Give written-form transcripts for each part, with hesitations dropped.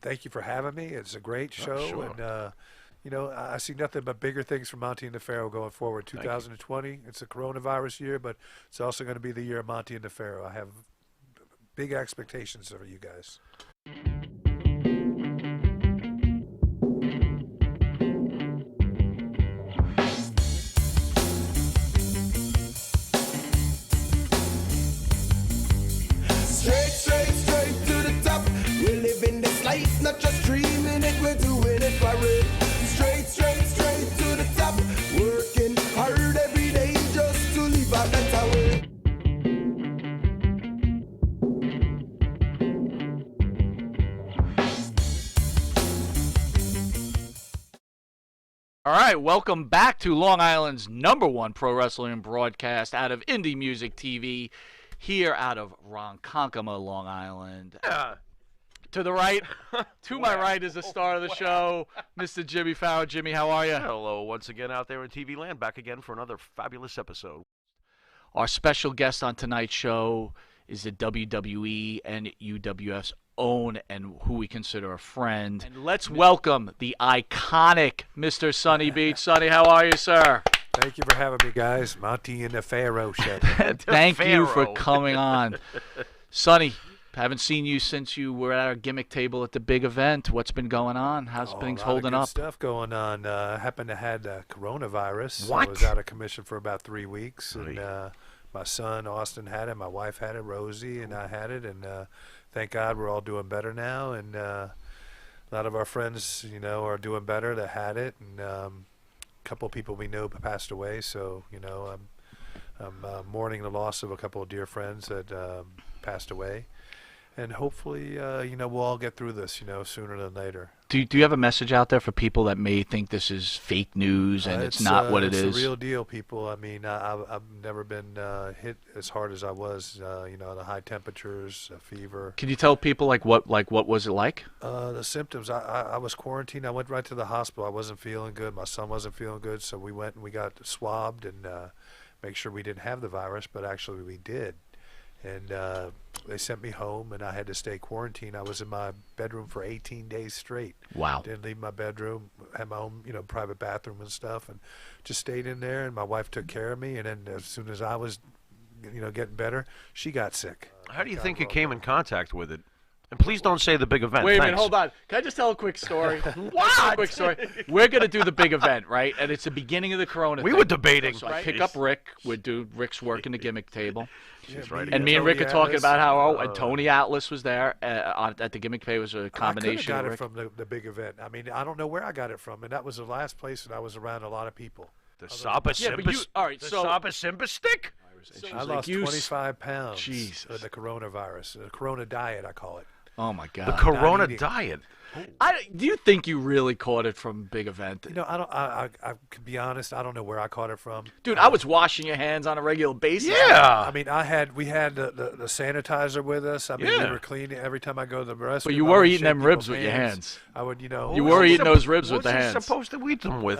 Thank you for having me. It's a great show, Sure. and I see nothing but bigger things from Monty and the Pharaoh going forward. Thank you. 2020, it's a coronavirus year, but it's also going to be the year of Monty and the Pharaoh. I have big expectations for you guys. Straight to the top. We're living this life, not just dreaming it, we're doing it for real. Straight to the top. Working hard every day just to live a better way. All right, welcome back to Long Island's #1 pro wrestling broadcast out of Indie Music TV, here out of Ronkonkoma, Long Island. To the right, to my right is the star of the show, Mr. Jimmy Farrow. Jimmy, how are you? Hello once again out there in TV land, back again for another fabulous episode. Our special guest on tonight's show is the WWE and UWF's own and who we consider a friend. And let's welcome the iconic Mr. Sonny Beach. Sonny, how are you, sir? Thank you for having me, guys. Monty and the Pharaoh show. Thank you for Pharaoh. coming on. Sonny, haven't seen you since you were at our gimmick table at the big event. What's been going on? How's things A lot of holding good up? Stuff going on. Happened to had coronavirus. What? I was out of commission for about 3 weeks, and Right. my son Austin had it, my wife had it, Rosie, and I had it, and thank God we're all doing better now, and a lot of our friends, are doing better that had it, and a couple of people we know passed away, so I'm mourning the loss of a couple of dear friends that passed away. And hopefully, we'll all get through this, sooner than later. Do you have a message out there for people that may think this is fake news and it's not what it is? It's the real deal, people. I mean, I've never been hit as hard as I was. The high temperatures, fever. Can you tell people what was it like? The symptoms. I was quarantined. I went right to the hospital. I wasn't feeling good. My son wasn't feeling good, so we went and we got swabbed and make sure we didn't have the virus, but actually we did. And they sent me home, and I had to stay quarantined. I was in my bedroom for 18 days straight. Wow. Didn't leave my bedroom, had my own, private bathroom and stuff, and just stayed in there. And my wife took care of me. And then as soon as I was, getting better, she got sick. How do you think you came in contact with it? And please don't say the big event. Wait a minute, Thanks. hold on. Can I just tell a quick story? What? A quick story. We're going to do the big event, right? And it's the beginning of the corona We thing. were debating. So I pick up Rick. Rick's working the gimmick table. She's right And me and Tony Rick are talking Atlas. about how and Tony Atlas was there at the gimmick table. It was a combination I of could Rick. have got it from the big event. I mean, I don't know where I got it from, and that was the last place that I was around a lot of people. The Saba Yeah, but Simba, you- all right, the so- Saba Simba stick? I lost 25 pounds Jesus. with the coronavirus, the corona diet, I call it. Oh, my God. The Corona eating. diet. Do you think you really caught it from big event? I don't. I can be honest. I don't know where I caught it from. Dude, I was washing your hands on a regular basis. Yeah. I mean, we had the sanitizer with us. I mean, Yeah. we were cleaning every time I go to the restroom. But you I were would eating shake them ribs people's with your hands. I would, You were eating those ribs with the What's hands. he supposed to eat them with?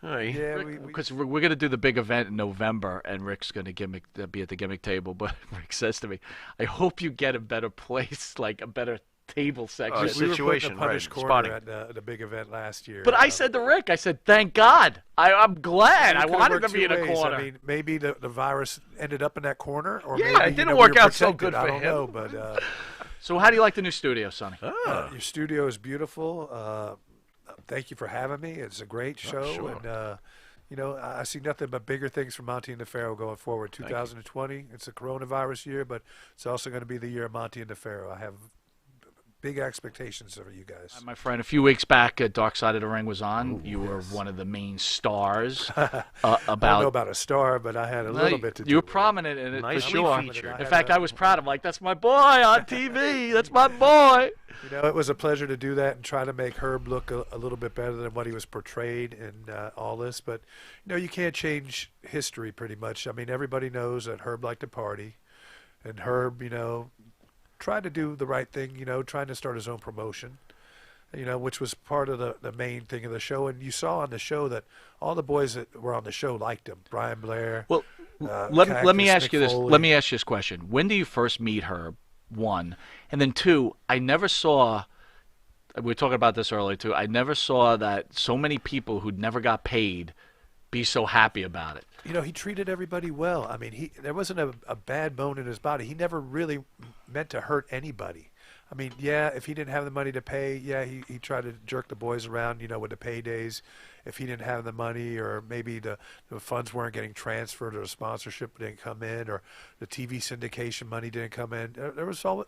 Hey. Yeah, Because we're going to do the big event in November, and Rick's going to be at the gimmick table. But Rick says to me, I hope you get a better place, like a better table section. Oh, we were put in situation, the punish right, corner spotting. at the big event last year. But I said to Rick, I said, thank God. I'm glad. it I could've wanted worked to be in two a ways. corner. I mean, maybe the virus ended up in that corner, or Yeah, maybe, it didn't we work were out so protected. good I for don't him. know, but So how do you like the new studio, Sonny? your studio is beautiful. Thank you for having me. It's a great show, sure. and I see nothing but bigger things from Monty and the Pharaoh going forward. you. 2020, it's a coronavirus year, but it's also going to be the year of Monty and the Pharaoh. I have big expectations for you guys. My friend, a few weeks back, Dark Side of the Ring was on. You were one of the main stars. I don't know about a star, but I had a little bit to do You were with it. prominent in it, Nicely for sure. featured. In fact, I was proud of him. Like, that's my boy on TV. That's my boy. It was a pleasure to do that and try to make Herb look a little bit better than what he was portrayed in all this. But, you can't change history pretty much. I mean, everybody knows that Herb liked to party. And Herb, tried to do the right thing, trying to start his own promotion, which was part of the main thing of the show. And you saw on the show that all the boys that were on the show liked him. Brian Blair. Well, let me Cactus, ask you Mick this. Foley. Let me ask you this question. When do you first meet Herb? One, and then two, I never saw we were talking about this earlier too. I never saw that so many people who never got paid be so happy about it. You know, he treated everybody well. I mean, there wasn't a bad bone in his body. He never really meant to hurt anybody. I mean, yeah, if he didn't have the money to pay, yeah, he tried to jerk the boys around, you know, with the paydays. If he didn't have the money, or maybe the funds weren't getting transferred, or the sponsorship didn't come in, or the TV syndication money didn't come in. There was all.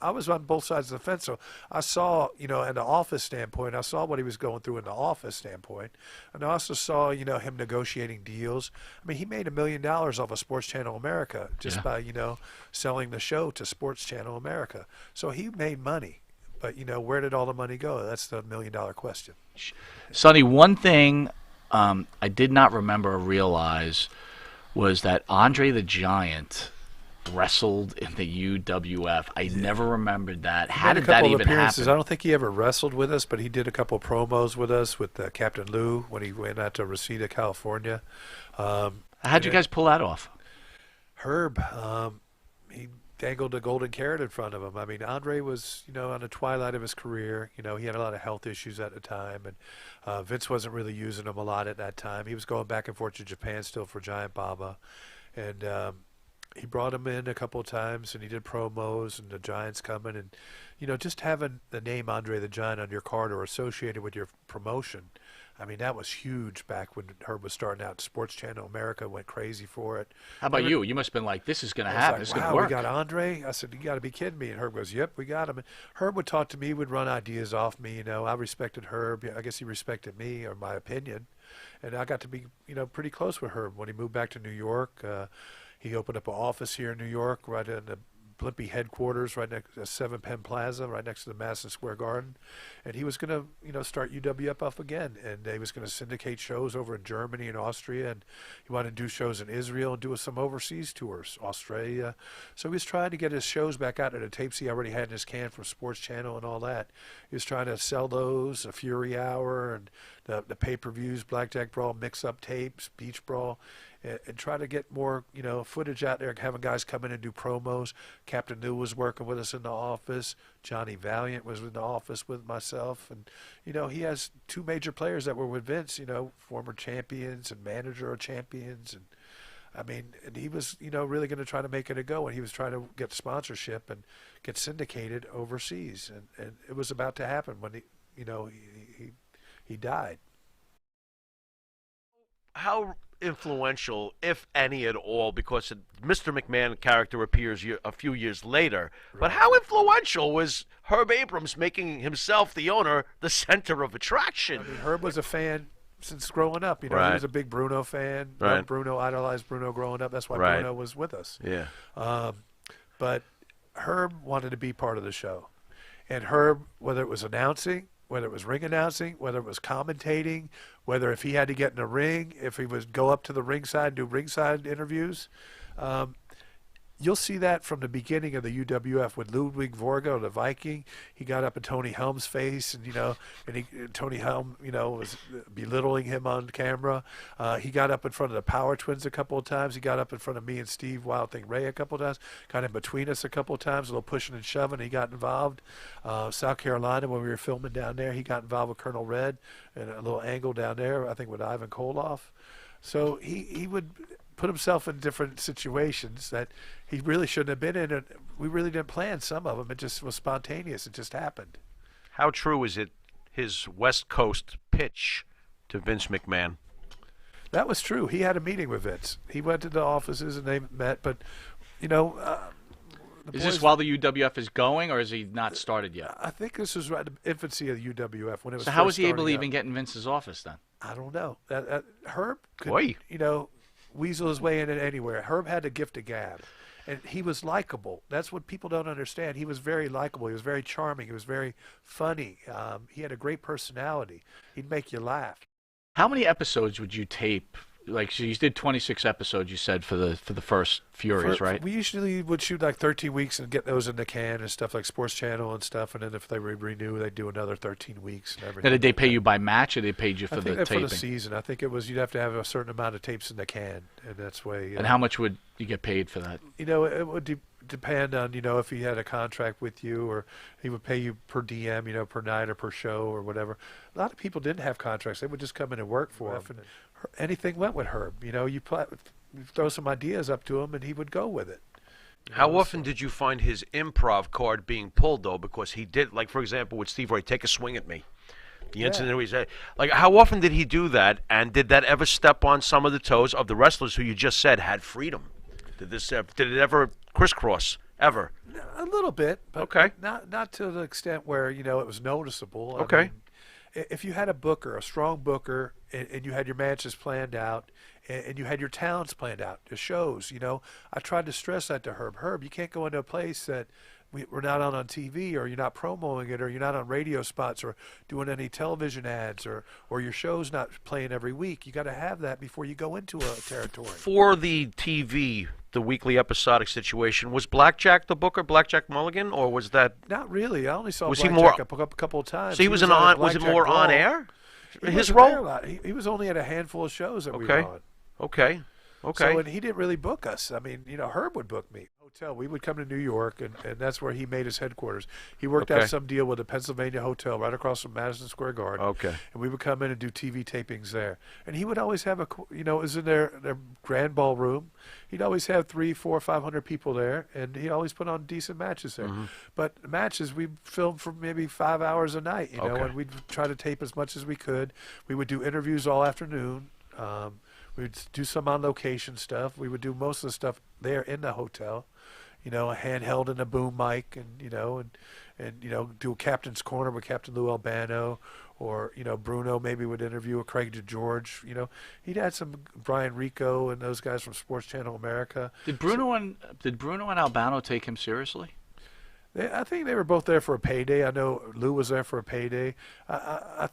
I was on both sides of the fence, so I saw, you know, in the office standpoint, I saw what he was going through in the office standpoint, and I also saw, you know, him negotiating deals. I mean, he made $1 million off of Sports Channel America just by, you know, selling the show to Sports Channel America. So he made money. But, you know, where did all the money go? That's the $1 million question. Sonny, one thing I did not remember or realize was that Andre the Giant wrestled in the UWF. I never remembered that. How did that even happen? I don't think he ever wrestled with us, but he did a couple of promos with us with Captain Lou when he went out to Reseda, California. How'd you guys pull that off? Herb, he dangled a golden carrot in front of him. I mean, Andre was, you know, on the twilight of his career. You know, he had a lot of health issues at the time, and Vince wasn't really using him a lot at that time. He was going back and forth to Japan still for Giant Baba, and he brought him in a couple of times, and he did promos, and the Giants coming, and, you know, just having the name Andre the Giant on your card or associated with your promotion. I mean, that was huge back when Herb was starting out. Sports Channel America went crazy for it. How about you? You must have been like, this is going to happen. Like, this is going wow, to work. we got Andre? I said, you got to be kidding me. And Herb goes, yep, we got him. And Herb would talk to me, would run ideas off me. You know, I respected Herb. I guess he respected me, or my opinion. And I got to be, you know, pretty close with Herb. When he moved back to New York, he opened up an office here in New York, right in the Blimpie headquarters, right next to 7 Penn Plaza, right next to the Madison Square Garden. And he was going to, you know, start UWF up again. And he was going to syndicate shows over in Germany and Austria. And he wanted to do shows in Israel and do some overseas tours, Australia. So he was trying to get his shows back out of the tapes he already had in his can from Sports Channel and all that. He was trying to sell those, a Fury Hour and the pay-per-views, Blackjack Brawl, mix-up tapes, Beach Brawl. And try to get more, you know, footage out there, having guys come in and do promos. Captain New was working with us in the office. Johnny Valiant was in the office with myself. And, you know, he has 2 major players that were with Vince, you know, former champions and manager of champions. And, I mean, and he was, you know, really going to try to make it a go. And he was trying to get sponsorship and get syndicated overseas. And it was about to happen when, he died. How influential, if any at all, because Mr. McMahon character appears a few years later, right. But how influential was Herb Abrams making himself the owner the center of attraction? I mean, Herb was a fan since growing up. You know, right. He was a big Bruno fan. Right. Bruno idolized Bruno growing up. That's why right. Bruno was with us. Yeah. But Herb wanted to be part of the show. And Herb, whether it was announcing, whether it was ring announcing, whether it was commentating, whether if he had to get in a ring, if he would go up to the ringside and do ringside interviews. You'll see that from the beginning of the UWF with Ludwig Vorgo, the Viking. He got up in Tony Helm's face, and, you know, Tony Helm, you know, was belittling him on camera. He got up in front of the Power Twins a couple of times. He got up in front of me and Steve Wild Thing Ray a couple of times. Got in between us a couple of times, a little pushing and shoving. He got involved. South Carolina, when we were filming down there, he got involved with Colonel Red and a little angle down there, I think with Ivan Koloff. So he would put himself in different situations that he really shouldn't have been in. And we really didn't plan some of them. It just was spontaneous. It just happened. How true is it, his West Coast pitch to Vince McMahon? That was true. He had a meeting with Vince. He went to the offices and they met. But, you know, is this while the UWF is going, or is he not started yet? I think this was right at the infancy of the UWF when it was. So how was he able to starting even out. get in Vince's office then? I don't know. Herb could, Boy. you know, weasel his way in anywhere. Herb had the gift of gab, and he was likable. That's what people don't understand. He was very likable. He was very charming. He was very funny. He had a great personality. He'd make you laugh. How many episodes would you tape Like, so you did 26 episodes, you said, for the first Furious, right? We usually would shoot like 13 weeks and get those in the can and stuff like Sports Channel and stuff. And then if they renew, they do another 13 weeks and everything. Now, did they pay you by match, or they paid you for I think the taping? for the season. I think it was you'd have to have a certain amount of tapes in the can, and that's way. And how much would you get paid for that? It would depend on if he had a contract with you, or he would pay you per DM, per night or per show or whatever. A lot of people didn't have contracts; they would just come in and work for him. And anything went with Herb. You throw some ideas up to him, and he would go with it. How often did you find his improv card being pulled, though? Because he did, like, for example, with Steve Roy, take a swing at me. The incident where he said, like, how often did he do that? And did that ever step on some of the toes of the wrestlers who you just said had freedom? Did it ever crisscross? Ever? A little bit, but Okay. not to the extent where it was noticeable. Okay. I mean, if you had a strong booker, and you had your matches planned out, and you had your talents planned out, the shows, I tried to stress that to Herb. Herb, you can't go into a place that we're not on TV, or you're not promoting it, or you're not on radio spots, or doing any television ads, or your show's not playing every week. You got to have that before you go into a territory. For the TV, the weekly episodic situation, was Blackjack the booker, Blackjack Mulligan, or was that? Not really. I only saw Was he Blackjack more- a couple of times. So he was on on. a Was it Blackjack more on Brawl. air? He His wasn't there a role. lot. He was only at a handful of shows that we Okay. were on. Okay. Okay. So, and he didn't really book us. I mean, Herb would book me. Hotel. We would come to New York, and that's where he made his headquarters. He worked Okay. out some deal with a Pennsylvania hotel right across from Madison Square Garden. Okay. And we would come in and do TV tapings there. And he would always have it was in their grand ballroom. He'd always have 300, 400, 500 people there, and he always put on decent matches there. Mm-hmm. But matches, we filmed for maybe 5 hours a night, Okay. and we'd try to tape as much as we could. We would do interviews all afternoon. We'd do some on location stuff. We would do most of the stuff there in the hotel, a handheld and a boom mic, and do a captain's corner with Captain Lou Albano, or Bruno maybe would interview a Craig DeGeorge. He'd had some Brian Rico and those guys from Sports Channel America. Did Bruno and Albano take him seriously? I think they were both there for a payday. I know Lou was there for a payday. I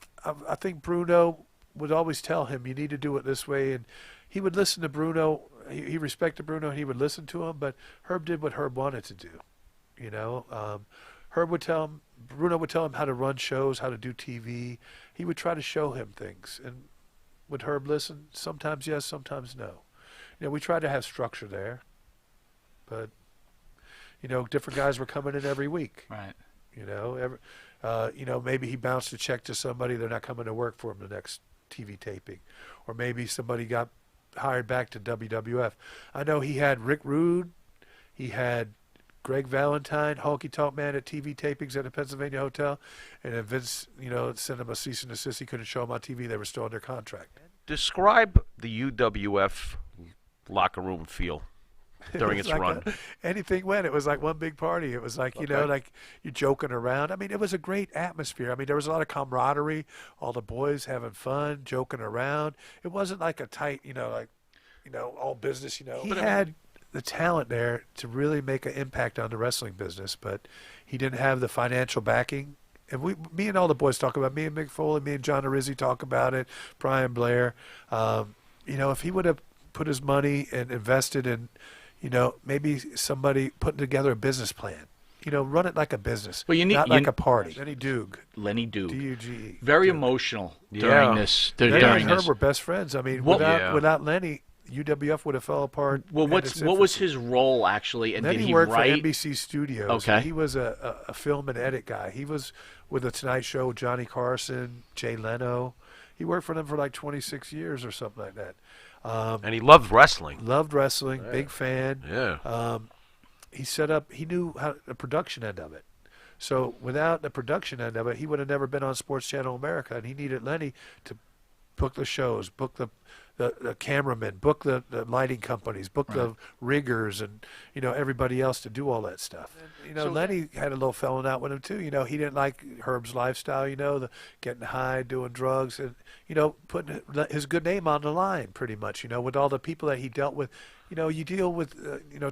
think Bruno would always tell him, you need to do it this way, and he would listen to Bruno. He respected Bruno, and he would listen to him, but Herb did what Herb wanted to do. Herb would tell him, Bruno would tell him how to run shows, how to do TV. He would try to show him things. And would Herb listen? Sometimes yes, sometimes no. We tried to have structure there, but different guys were coming in every week. Right. Maybe he bounced a check to somebody, they're not coming to work for him the next TV taping. Or maybe somebody got hired back to WWF. I know he had Rick Rude, he had Greg Valentine, Honky Tonk Man at TV tapings at a Pennsylvania hotel, and then Vince, sent him a cease and desist. He couldn't show them on TV. They were still under contract. Describe the UWF locker room feel during its like run. Anything went. It was like one big party. It was like, like you're joking around. I mean, it was a great atmosphere. I mean, there was a lot of camaraderie, all the boys having fun, joking around. It wasn't like a tight, all business, He had the talent there to really make an impact on the wrestling business, but he didn't have the financial backing. And me and all the boys talk about it. Me and Mick Foley, me and John Arizzi talk about it, Brian Blair. If he would have put his money and invested in, maybe somebody putting together a business plan. Run it like a business, not like a party. Lenny Doog. D-U-G-E. Very emotional Yeah. during this. Lenny During and Herb this. were best friends. I mean, Well, without Lenny, UWF would have fell apart. Well, in what its was infancy. his role actually, and Lenny did he worked write? for NBC Studios. Okay. He was a film and edit guy. He was with The Tonight Show, Johnny Carson, Jay Leno. He worked for them for like 26 years or something like that. And he loved wrestling. Loved wrestling, big fan. Yeah. He knew how the production end of it. So without the production end of it, he would have never been on Sports Channel America, and he needed Lenny to book the shows, book the cameramen, book the lighting companies, book the riggers, and everybody else to do all that stuff. And, Lenny had a little falling out with him too. He didn't like Herb's lifestyle. The getting high, doing drugs, and putting his good name on the line pretty much. With all the people that he dealt with. You deal with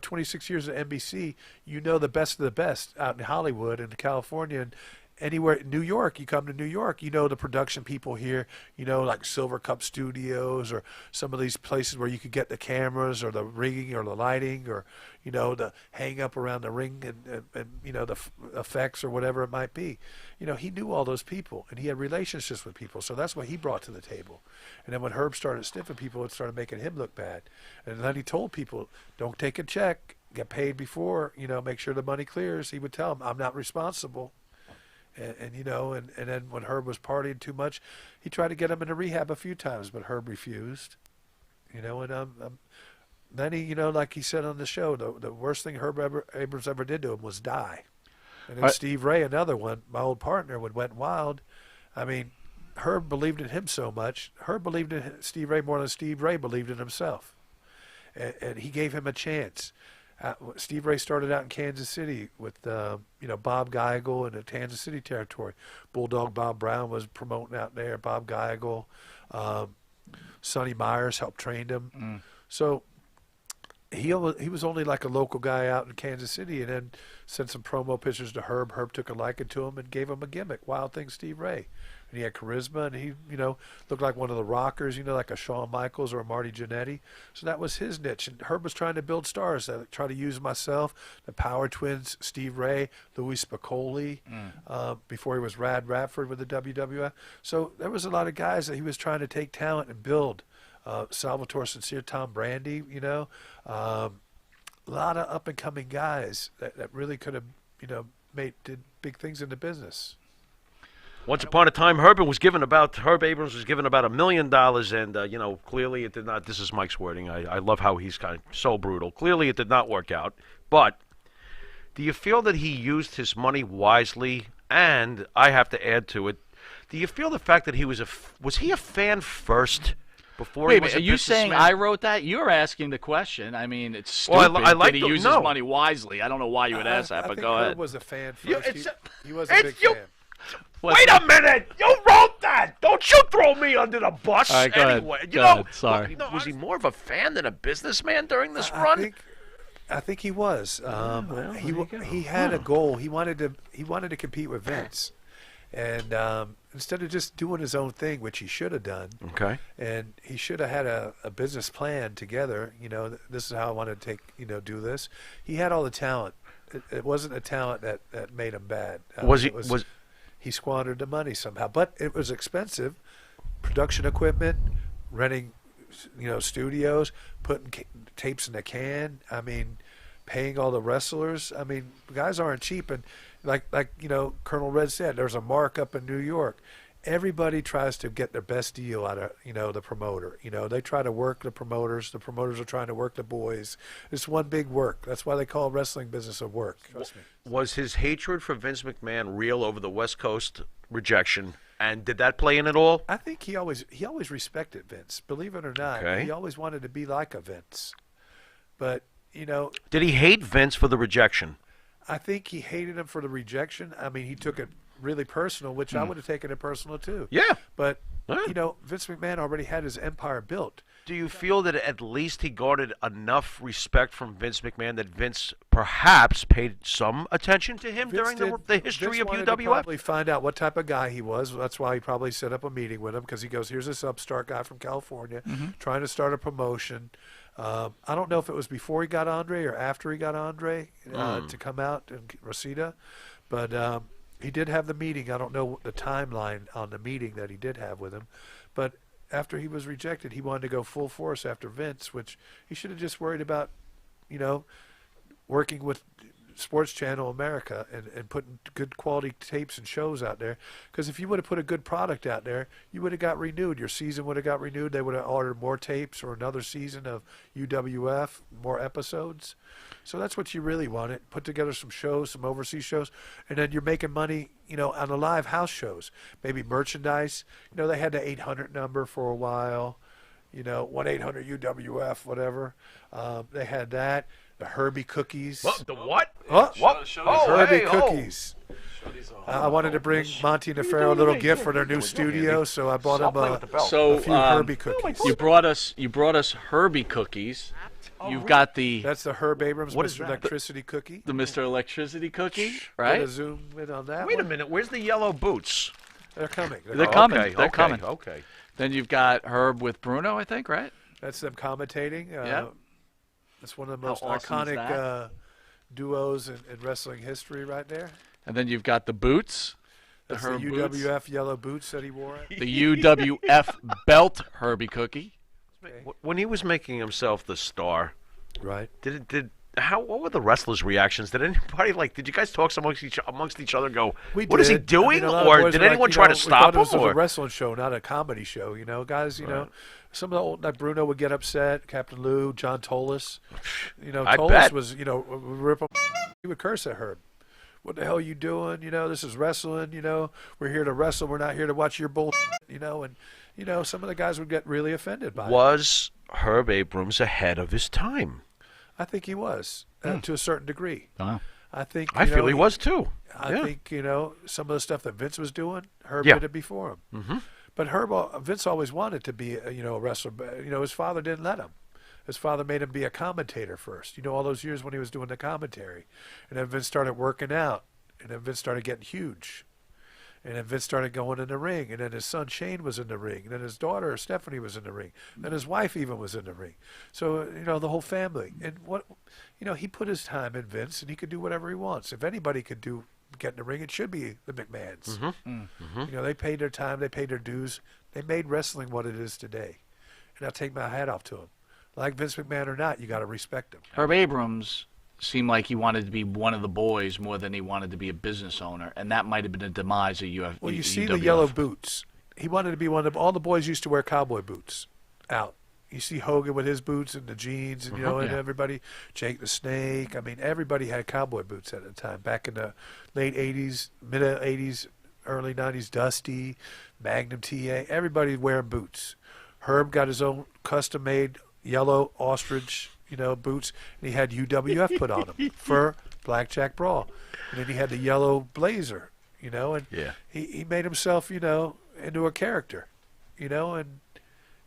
26 years at NBC. The best of the best out in Hollywood and California, and anywhere in New York, you come to New York, you know the production people here, you know, like Silver Cup Studios or some of these places where you could get the cameras or the rigging or the lighting or, you know, the hang up around the ring and you know, the effects or whatever it might be. You know, he knew all those people and he had relationships with people. So that's what he brought to the table. And then when Herb started sniffing people, it started making him look bad. And then he told people, don't take a check, get paid before, you know, make sure the money clears. He would tell them, I'm not responsible. And you know, and then when Herb was partying too much, he tried to get him into rehab a few times, but Herb refused. You know, and then he, you know, like he said on the show, the worst thing Abrams ever did to him was die. And then Steve Ray, another one, my old partner, went wild. I mean, Herb believed in him so much. Herb believed in Steve Ray more than Steve Ray believed in himself, and he gave him a chance. Steve Ray started out in Kansas City with, you know, Bob Geigel in the Kansas City territory. Bulldog Bob Brown was promoting out there. Bob Geigel, Sonny Myers helped train him. So he was only like a local guy out in Kansas City, and then sent some promo pictures to Herb. Herb took a liking to him and gave him a gimmick. Wild Thing Steve Ray. And he had charisma, and he, you know, looked like one of the rockers, you know, like a Shawn Michaels or a Marty Jannetty. So that was his niche. And Herb was trying to build stars. I tried to use myself, the Power Twins, Steve Ray, Louis Spicolli, before he was Rad Radford with the WWF. So there was a lot of guys that he was trying to take talent and build. Salvatore Sincere, Tom Brandy, you know, a lot of up-and-coming guys that really could have, you know, did big things in the business. Once upon a time, Herb Abrams was given about $1 million, and you know, clearly it did not. This is Mike's wording. I love how he's kind of so brutal. Clearly, it did not work out. But do you feel that he used his money wisely? And I have to add to it. Do you feel the fact that he was he a fan first? Before Wait, he was are a you saying businessman? I wrote that? You're asking the question. I mean, it's stupid. Well, I like Did he use his money wisely? I don't know why you would ask that, I but think go Herb ahead. was a fan You- first. it's- He was a big it's you- fan. Wait a minute! You wrote that! Don't you throw me under the bus All right, go ahead. anyway. You Go know, ahead. Sorry. was he more of a fan than a businessman during this run? I think he was. He had a goal. He wanted to compete with Vince, and instead of just doing his own thing, which he should have done. Okay. And he should have had a business plan together. You know, this is how I want to do this. He had all the talent. It wasn't a talent that made him bad. He squandered the money somehow, but it was expensive. Production equipment, renting, you know, studios, putting tapes in a can. I mean, paying all the wrestlers. I mean, guys aren't cheap, and like you know, Colonel Red said, there's a markup in New York. Everybody tries to get their best deal out of, you know, the promoter. You know, they try to work the promoters. The promoters are trying to work the boys. It's one big work. That's why they call wrestling business a work. Trust me. Was his hatred for Vince McMahon real over the West Coast rejection? And did that play in at all? I think he always respected Vince. Believe it or not, Okay. he always wanted to be like a Vince. But, you know, Did he hate Vince for the rejection? I think he hated him for the rejection. I mean, he took it really personal, which I would have taken it personal too. Yeah. But, Yeah. you know, Vince McMahon already had his empire built. Do you feel that at least he garnered enough respect from Vince McMahon that Vince perhaps paid some attention to him during the history Vince of wanted to UWF? probably find out what type of guy he was. That's why he probably set up a meeting with him, because he goes, here's this upstart guy from California trying to start a promotion. I don't know if it was before he got Andre or after he got Andre to come out and Rosita, but he did have the meeting. I don't know the timeline on the meeting that he did have with him, but after he was rejected, he wanted to go full force after Vince, which he should have just worried about, you know, working with Sports Channel America and putting good quality tapes and shows out there. Because if you would have put a good product out there, you would have got renewed. Your season would have got renewed. They would have ordered more tapes or another season of UWF, more episodes. So that's what you really wanted. Put together some shows, some overseas shows, and then you're making money, you know, on the live house shows. Maybe merchandise. You know, they had the 800 number for a while. You know, 1-800-UWF, whatever. They had that. The Herbie cookies. What? The what? What? What? Herbie cookies. I wanted to bring Monty and Pharaoh a little gift for their new studio, so I bought him a few Herbie cookies. You brought us Herbie cookies. You've got the That's the Herb Abrams What is Mr. that? Electricity cookie. Mr. Electricity cookie, Gotta right? zoom in on that Wait a one. minute. Where's the yellow boots? They're coming. They're coming. Okay, They're okay, coming. Okay. Then you've got Herb with Bruno, I think, right? That's them commentating. Yeah. That's one of the How most awesome is iconic that? duos in wrestling history right there. And then you've got the boots, the That's Herb the boots, UWF yellow boots that he wore. the UWF belt Herbie cookie. When he was making himself the star, Right. what were the wrestlers' reactions? Did anybody did you guys talk amongst each other and go, We what is he did. doing? I mean, a lot of Or boys did were anyone like, try to we stop thought him? this was Or? a wrestling show, not a comedy show. Guys. Some of the old like Bruno would get upset. Captain Lou, John Tolis. I Tolis bet. was rip him. He would curse at Herb. What the hell are you doing? This is wrestling. We're here to wrestle. We're not here to watch your bull. And some of the guys would get really offended by it. Was Herb Abrams ahead of his time? I think he was to a certain degree. Wow. I think I feel he was too. I think some of the stuff that Vince was doing, Herb Yeah. did it before him. Mm-hmm. But Vince always wanted to be a wrestler. But, his father didn't let him. His father made him be a commentator first. All those years when he was doing the commentary, and then Vince started working out, and then Vince started getting huge. And then Vince started going in the ring. And then his son Shane was in the ring. And then his daughter Stephanie was in the ring. And his wife even was in the ring. So, the whole family. And he put his time in Vince, and he could do whatever he wants. If anybody could get in the ring, it should be the McMahons. Mm-hmm. Mm-hmm. They paid their time. They paid their dues. They made wrestling what it is today. And I take my hat off to them. Like Vince McMahon or not, you got to respect him. Herb Abrams seemed like he wanted to be one of the boys more than he wanted to be a business owner, and that might have been a demise of UF. Well, you see UWF. the yellow boots. He wanted to be one of all the boys used to wear cowboy boots out. You see Hogan with his boots and the jeans, and and Yeah. everybody, Jake the Snake. I mean, everybody had cowboy boots at the time. Back in the late '80s, mid '80s, early '90s, Dusty, Magnum TA. Everybody wearing boots. Herb got his own custom-made yellow ostrich, boots, and he had UWF put on him for Blackjack Brawl. And then he had the yellow blazer, and Yeah. he made himself, into a character, and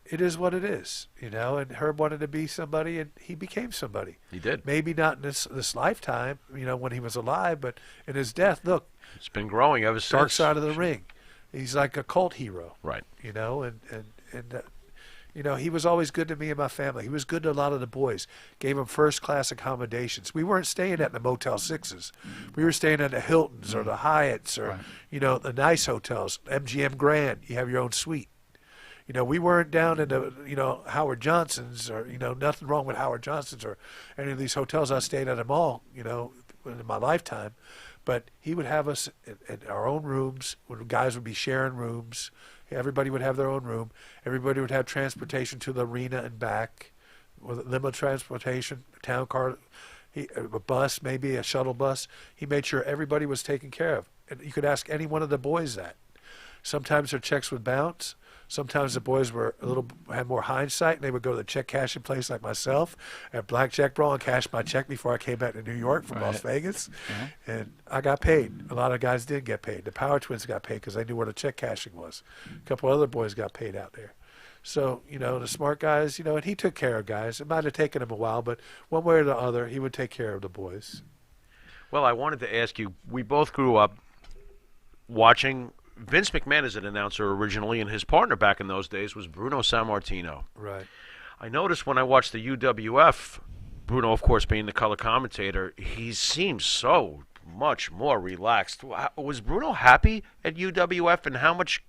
it is what it is, and Herb wanted to be somebody, and he became somebody. He did. Maybe not in this lifetime, when he was alive, but in his death, look, It's been growing ever since. Dark Side of the Ring. He's like a cult hero. Right. He was always good to me and my family. He was good to a lot of the boys. Gave them first-class accommodations. We weren't staying at the Motel 6s. We were staying at the Hiltons or the Hyatts or, the nice hotels. MGM Grand, you have your own suite. We weren't down in the, Howard Johnson's or, nothing wrong with Howard Johnson's or any of these hotels. I stayed at them all, in my lifetime. But he would have us in our own rooms when guys would be sharing rooms. Everybody would have their own room. Everybody would have transportation to the arena and back, with limo transportation, a town car, a bus, maybe a shuttle bus. He made sure everybody was taken care of. And you could ask any one of the boys that. Sometimes their checks would bounce. Sometimes the boys had more hindsight, and they would go to the check cashing place like myself at Blackjack Brawl and cash my check before I came back to New York from Las Vegas. And I got paid. A lot of guys did get paid. The Power Twins got paid because they knew where the check cashing was. A couple other boys got paid out there. So, the smart guys, and he took care of guys. It might have taken him a while, but one way or the other, he would take care of the boys. Well, I wanted to ask you, we both grew up watching Vince McMahon as an announcer originally, and his partner back in those days was Bruno Sammartino. Right. I noticed when I watched the UWF, Bruno, of course, being the color commentator, he seems so much more relaxed. Was Bruno happy at UWF, and how much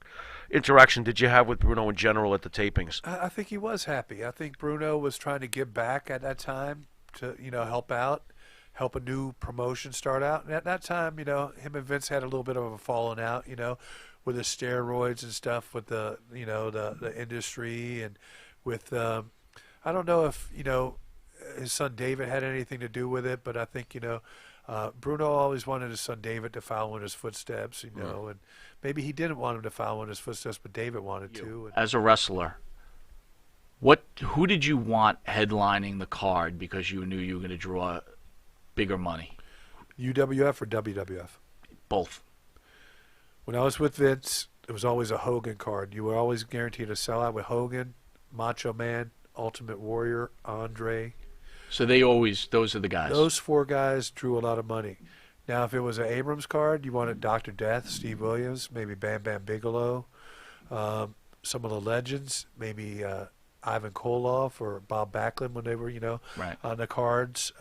interaction did you have with Bruno in general at the tapings? I think he was happy. I think Bruno was trying to give back at that time to, help out, help a new promotion start out. And at that time, him and Vince had a little bit of a falling out, with the steroids and stuff with the, the industry and with, I don't know if, his son David had anything to do with it, but I think, Bruno always wanted his son David to follow in his footsteps, and maybe he didn't want him to follow in his footsteps, but David wanted to. And As a wrestler, who did you want headlining the card because you knew you were going to draw bigger money? UWF or WWF? Both. When I was with Vince, it was always a Hogan card. You were always guaranteed a sellout with Hogan, Macho Man, Ultimate Warrior, Andre. So those are the guys. Those four guys drew a lot of money. Now, if it was an Abrams card, you wanted Dr. Death, Steve Williams, maybe Bam Bam Bigelow, some of the legends, maybe Ivan Koloff or Bob Backlund when they were, Right. on the cards.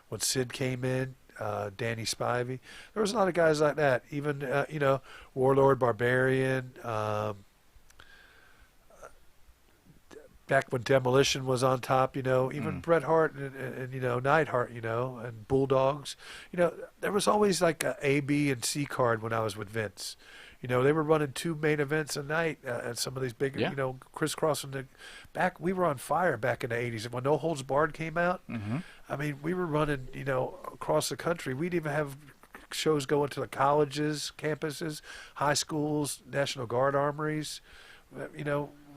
When Sid came in, Danny Spivey. There was a lot of guys like that. Even, Warlord Barbarian. Back when Demolition was on top, even Bret Hart and Neidhart, and Bulldogs. There was always like a B, and C card when I was with Vince. They were running 2 main events a night at some of these big, crisscrossing the back. We were on fire back in the 80s. And when No Holds Barred came out, I mean, we were running, across the country. We'd even have shows going to the colleges, campuses, high schools, National Guard armories.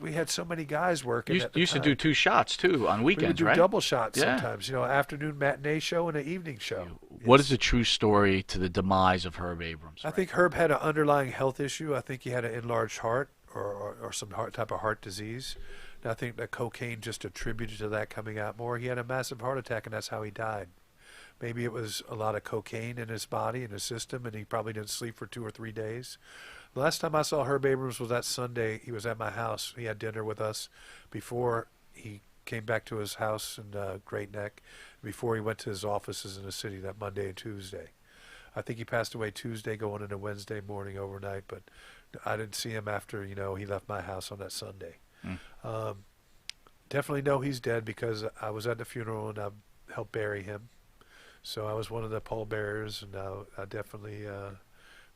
We had so many guys working. You used to do 2 shots too on weekends, we would do right? double shots Yeah. sometimes. Afternoon matinee show and an evening show. What is the true story to the demise of Herb Abrams? I think Herb had an underlying health issue. I think he had an enlarged heart or some type of heart disease. And I think that cocaine just attributed to that coming out more. He had a massive heart attack, and that's how he died. Maybe it was a lot of cocaine in his body, in his system, and he probably didn't sleep for 2 or 3 days. The last time I saw Herb Abrams was that Sunday. He was at my house. He had dinner with us before he came back to his house in Great Neck, before he went to his offices in the city that Monday and Tuesday. I think he passed away Tuesday going into Wednesday morning overnight, but I didn't see him after, he left my house on that Sunday. Definitely know he's dead because I was at the funeral and I helped bury him. So I was one of the pallbearers, and I definitely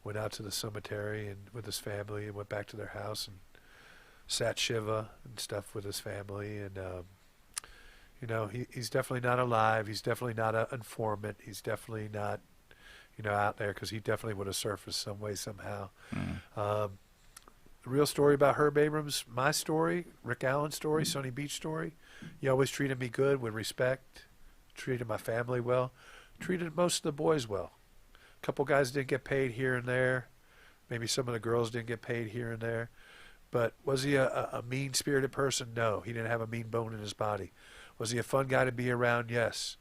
went out to the cemetery and with his family and went back to their house and sat Shiva and stuff with his family. And, he's definitely not alive. He's definitely not an informant. He's definitely not, out there, because he definitely would have surfaced some way, somehow. The real story about Herb Abrams, my story, Rick Allen's story, Sonny Beach story, he always treated me good, with respect, treated my family well, treated most of the boys well. A couple guys didn't get paid here and there. Maybe some of the girls didn't get paid here and there. But was he a mean-spirited person? No. He didn't have a mean bone in his body. Was he a fun guy to be around? Yes.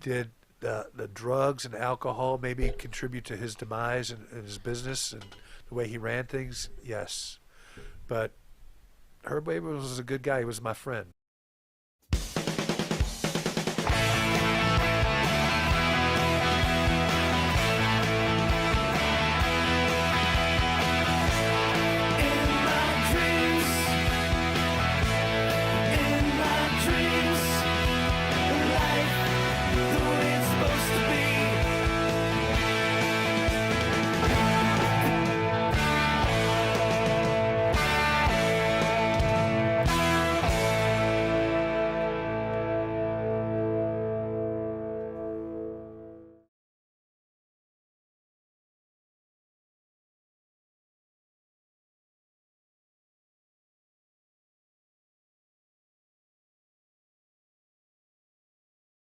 Did the drugs and alcohol maybe contribute to his demise and his business and the way he ran things? Yes. But Herb Abrams was a good guy. He was my friend.